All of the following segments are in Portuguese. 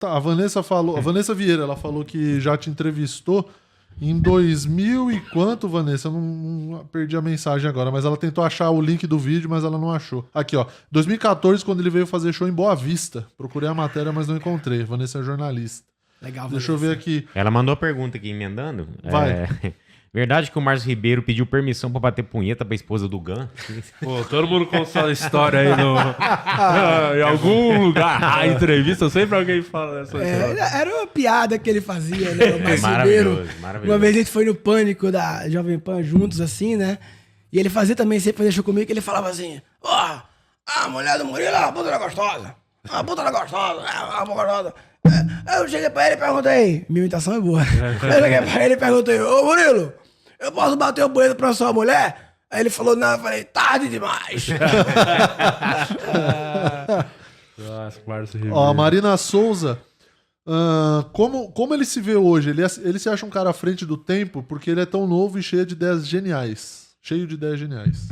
Tá, a Vanessa Vieira, ela falou que já te entrevistou em 2000 e quanto, Vanessa? Eu não perdi a mensagem agora, mas ela tentou achar o link do vídeo, mas ela não achou. Aqui, ó. 2014, quando ele veio fazer show em Boa Vista. Procurei a matéria, mas não encontrei. Vanessa é jornalista. Legal, Deixa eu ver aqui. Ela mandou a pergunta aqui, emendando. Vai. Verdade que o Márcio Ribeiro pediu permissão pra bater punheta pra esposa do Gun? Pô, todo mundo conta essa história aí em algum lugar. A entrevista, sempre alguém fala essa história. Era uma piada que ele fazia, né? O Márcio Maravilhoso, Ribeiro. maravilhoso. Uma vez a gente foi no Pânico da Jovem Pan juntos, assim, né? E ele fazia também, sempre fazia show comigo, que ele falava assim: ó, a mulher do Murilo é uma puta da gostosa. Uma puta da gostosa, uma puta gostosa. Eu cheguei pra ele e perguntei, minha imitação é boa. Eu cheguei pra ele e perguntei: ô Murilo, eu posso bater o boleto pra sua mulher? Aí ele falou: não, eu falei: tarde demais. Nossa, Márcio Ribeiro. Ó, a Marina Souza. Como ele se vê hoje? Ele se acha um cara à frente do tempo porque ele é tão novo e cheio de ideias geniais. Cheio de ideias geniais.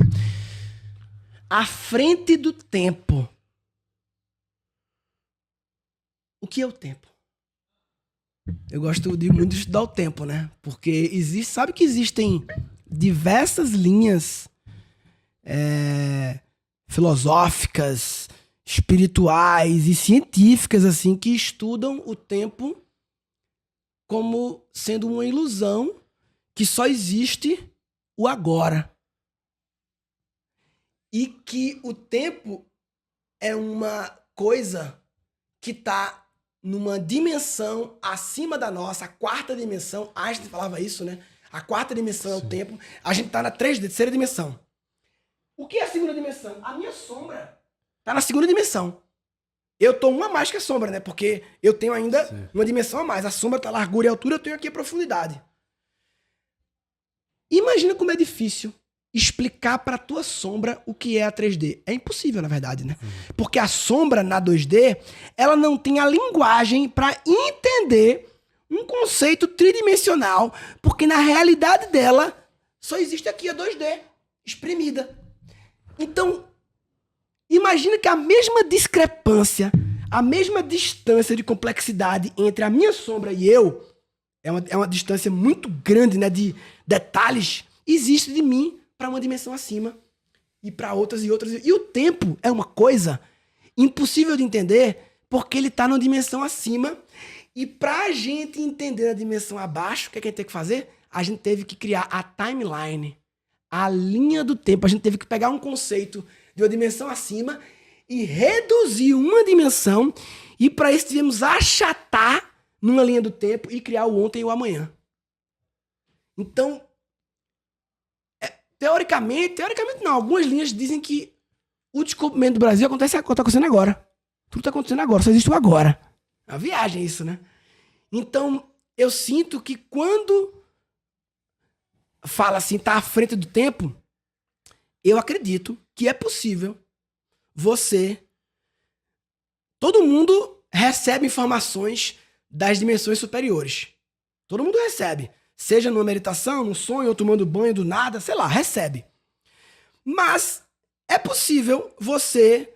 À frente do tempo. O que é o tempo? Eu gosto muito de estudar o tempo, né? Porque sabe que existem diversas linhas filosóficas, espirituais e científicas, assim, que estudam o tempo como sendo uma ilusão que só existe o agora. E que o tempo é uma coisa que está numa dimensão acima da nossa, a quarta dimensão. Einstein falava isso, né? A quarta dimensão é o tempo. A gente está na terceira dimensão. O que é a segunda dimensão? A minha sombra está na segunda dimensão. Eu tô uma mais que a sombra, né? Porque eu tenho ainda uma dimensão a mais. A sombra tá largura e altura, eu tenho aqui a profundidade. Imagina como é difícil explicar para tua sombra o que é a 3D. É impossível, na verdade, né? Porque a sombra na 2D, ela não tem a linguagem para entender um conceito tridimensional, porque na realidade dela só existe aqui a 2D exprimida. Então, imagina que a mesma discrepância, a mesma distância de complexidade entre a minha sombra e eu, é uma distância muito grande, né, de detalhes, existe de mim para uma dimensão acima e para outras e outras. E o tempo é uma coisa impossível de entender porque ele está numa dimensão acima. E para a gente entender a dimensão abaixo, o que a gente tem que fazer? A gente teve que criar a timeline, a linha do tempo. A gente teve que pegar um conceito de uma dimensão acima e reduzir uma dimensão. E para isso tivemos achatar numa linha do tempo e criar o ontem e o amanhã. Então, teoricamente não. Algumas linhas dizem que o descobrimento do Brasil está acontecendo agora. Tudo está acontecendo agora, só existe o agora. É uma viagem isso, né? Então, eu sinto que quando fala assim, tá à frente do tempo, eu acredito que é possível todo mundo recebe informações das dimensões superiores. Todo mundo recebe. Seja numa meditação, num sonho, ou tomando banho do nada, sei lá, recebe. Mas é possível você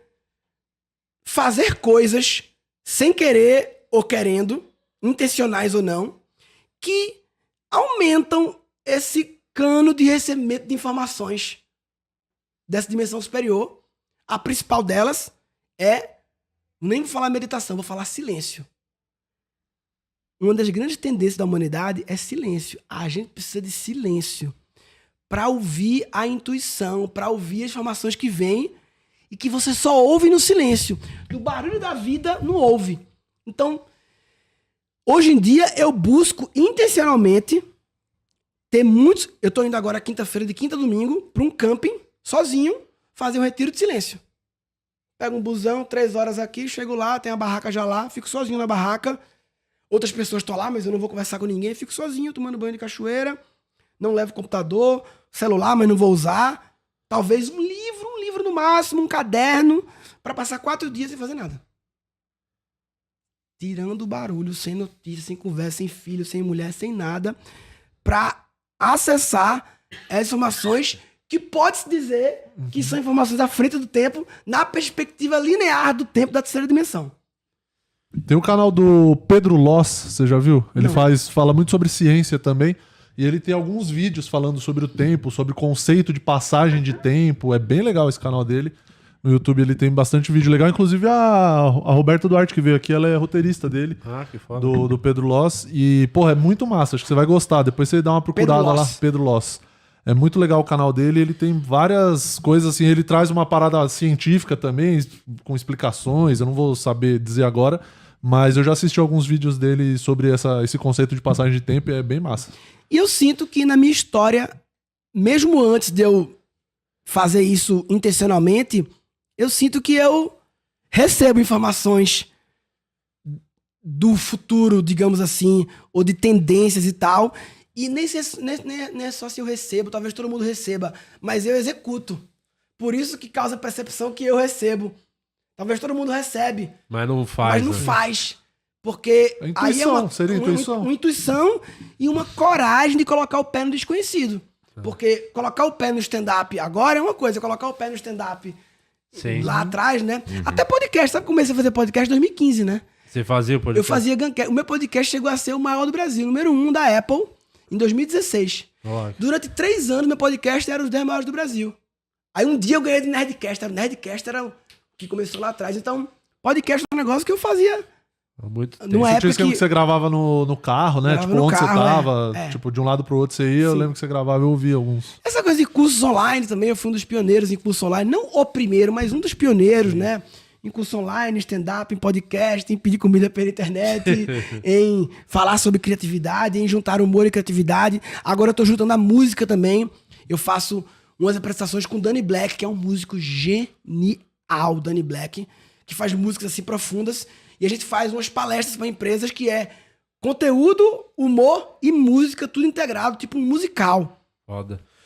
fazer coisas sem querer ou querendo, intencionais ou não, que aumentam esse cano de recebimento de informações dessa dimensão superior. A principal delas nem vou falar meditação, vou falar silêncio. Uma das grandes tendências da humanidade é silêncio. A gente precisa de silêncio para ouvir a intuição, para ouvir as informações que vêm e que você só ouve no silêncio. Do barulho da vida, não ouve. Então, hoje em dia, eu busco intencionalmente ter muitos... Eu estou indo agora quinta-feira, de quinta a domingo, para um camping, sozinho, fazer um retiro de silêncio. Pego um busão, 3 horas aqui, chego lá, tem a barraca já lá, fico sozinho na barraca. Outras pessoas estão lá, mas eu não vou conversar com ninguém. Fico sozinho, tomando banho de cachoeira. Não levo computador, celular, mas não vou usar. Talvez um livro no máximo, um caderno, para passar 4 dias sem fazer nada. Tirando o barulho, sem notícia, sem conversa, sem filho, sem mulher, sem nada, para acessar as informações que pode-se dizer que são informações à frente do tempo, na perspectiva linear do tempo da terceira dimensão. Tem o canal do Pedro Loss, você já viu? Ele fala muito sobre ciência também. E ele tem alguns vídeos falando sobre o tempo, sobre o conceito de passagem de tempo. É bem legal esse canal dele. No YouTube ele tem bastante vídeo legal. Inclusive a Roberta Duarte que veio aqui, ela é roteirista dele. Ah, que foda. Do Pedro Loss. E, porra, é muito massa. Acho que você vai gostar. Depois você dá uma procurada lá. Pedro Loss. É muito legal o canal dele. Ele tem várias coisas assim. Ele traz uma parada científica também, com explicações. Eu não vou saber dizer agora. Mas eu já assisti alguns vídeos dele sobre esse conceito de passagem de tempo e é bem massa. E eu sinto que na minha história, mesmo antes de eu fazer isso intencionalmente, eu sinto que eu recebo informações do futuro, digamos assim, ou de tendências e tal. E nem é só se eu recebo, talvez todo mundo receba, mas eu executo. Por isso que causa a percepção que eu recebo. Talvez todo mundo recebe. Mas não faz. Mas não faz. Porque a intuição, seria intuição. Uma intuição e uma coragem de colocar o pé no desconhecido. Porque colocar o pé no stand-up agora é uma coisa, colocar o pé no stand-up lá atrás, né? Até podcast, sabe? Comecei a fazer podcast em 2015, né? Você fazia o podcast? Eu fazia Guncast. O meu podcast chegou a ser o maior do Brasil, número 1 da Apple, em 2016. Lógico. Durante 3 anos, meu podcast era os 10 maiores do Brasil. Aí um dia eu ganhei de Nerdcast. O Nerdcast era o que começou lá atrás. Então, podcast é um negócio que eu fazia. Muito tempo. Numa Você época tinha que você gravava no carro, né? Gravava Tipo, no onde carro, você tava, é. tipo, de um lado pro outro você ia, eu lembro que você gravava e eu ouvia alguns. Essa coisa de cursos online também, eu fui um dos pioneiros em curso online. Não o primeiro, mas um dos pioneiros, né? Em curso online, stand-up, em podcast, em pedir comida pela internet, em falar sobre criatividade, em juntar humor e criatividade. Agora eu tô juntando a música também. Eu faço umas apresentações com o Danny Black, que é um músico genial, Danny Black, que faz músicas assim profundas. E a gente faz umas palestras para empresas que é conteúdo, humor e música, tudo integrado, tipo um musical. Foda.